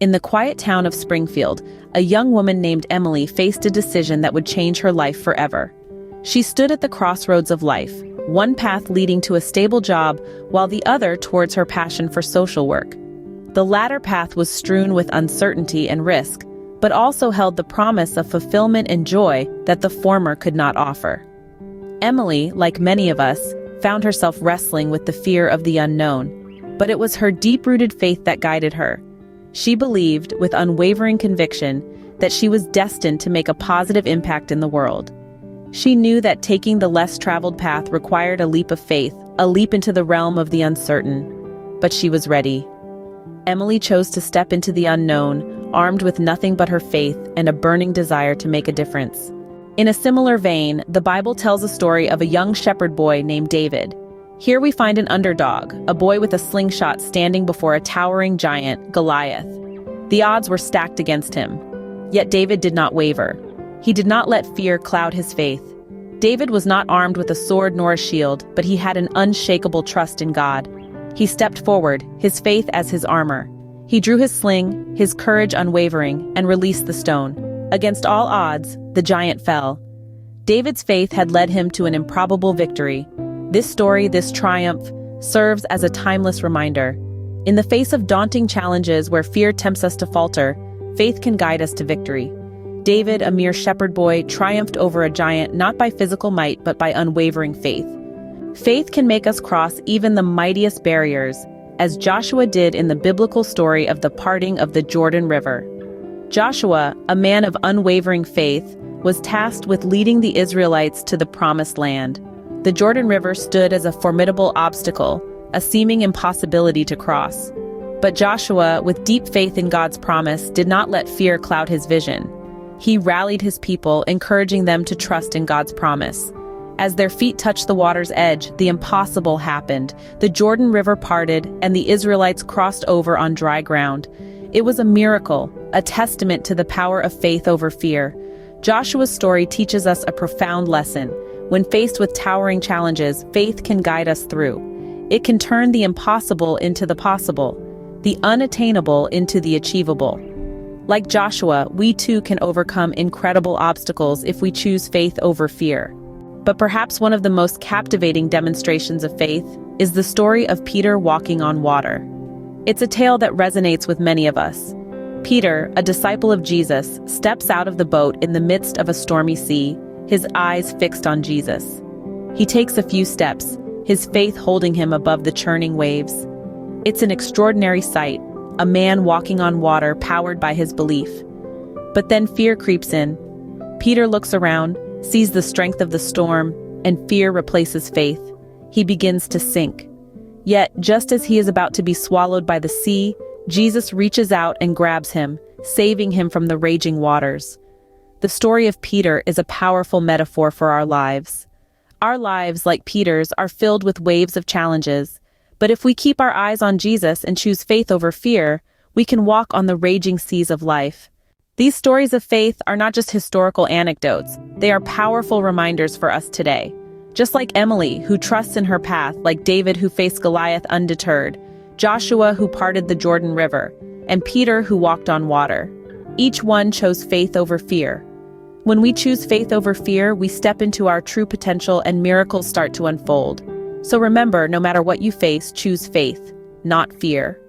In the quiet town of Springfield, a young woman named Emily faced a decision that would change her life forever. She stood at the crossroads of life, one path leading to a stable job, while the other towards her passion for social work. The latter path was strewn with uncertainty and risk, but also held the promise of fulfillment and joy that the former could not offer. Emily, like many of us, found herself wrestling with the fear of the unknown, but it was her deep-rooted faith that guided her. She believed, with unwavering conviction, that she was destined to make a positive impact in the world. She knew that taking the less traveled path required a leap of faith, a leap into the realm of the uncertain. But she was ready. Emily chose to step into the unknown, armed with nothing but her faith and a burning desire to make a difference. In a similar vein, the Bible tells a story of a young shepherd boy named David. Here we find an underdog, a boy with a slingshot standing before a towering giant, Goliath. The odds were stacked against him. Yet David did not waver. He did not let fear cloud his faith. David was not armed with a sword nor a shield, but he had an unshakable trust in God. He stepped forward, his faith as his armor. He drew his sling, his courage unwavering, and released the stone. Against all odds, the giant fell. David's faith had led him to an improbable victory. This story, this triumph, serves as a timeless reminder. In the face of daunting challenges where fear tempts us to falter, faith can guide us to victory. David, a mere shepherd boy, triumphed over a giant not by physical might but by unwavering faith. Faith can make us cross even the mightiest barriers, as Joshua did in the biblical story of the parting of the Jordan River. Joshua, a man of unwavering faith, was tasked with leading the Israelites to the promised land. The Jordan River stood as a formidable obstacle, a seeming impossibility to cross. But Joshua, with deep faith in God's promise, did not let fear cloud his vision. He rallied his people, encouraging them to trust in God's promise. As their feet touched the water's edge, the impossible happened. The Jordan River parted, and the Israelites crossed over on dry ground. It was a miracle, a testament to the power of faith over fear. Joshua's story teaches us a profound lesson. When faced with towering challenges, faith can guide us through. It can turn the impossible into the possible, the unattainable into the achievable. Like Joshua, we too can overcome incredible obstacles if we choose faith over fear. But perhaps one of the most captivating demonstrations of faith is the story of Peter walking on water. It's a tale that resonates with many of us. Peter, a disciple of Jesus, steps out of the boat in the midst of a stormy sea, his eyes fixed on Jesus. He takes a few steps, his faith holding him above the churning waves. It's an extraordinary sight, a man walking on water powered by his belief. But then fear creeps in. Peter looks around, sees the strength of the storm, and fear replaces faith. He begins to sink. Yet, just as he is about to be swallowed by the sea, Jesus reaches out and grabs him, saving him from the raging waters. The story of Peter is a powerful metaphor for our lives. Our lives, like Peter's, are filled with waves of challenges. But if we keep our eyes on Jesus and choose faith over fear, we can walk on the raging seas of life. These stories of faith are not just historical anecdotes, they are powerful reminders for us today. Just like Emily, who trusts in her path, like David, who faced Goliath undeterred, Joshua, who parted the Jordan River, and Peter, who walked on water. Each one chose faith over fear. When we choose faith over fear, we step into our true potential and miracles start to unfold. So remember, no matter what you face, choose faith, not fear.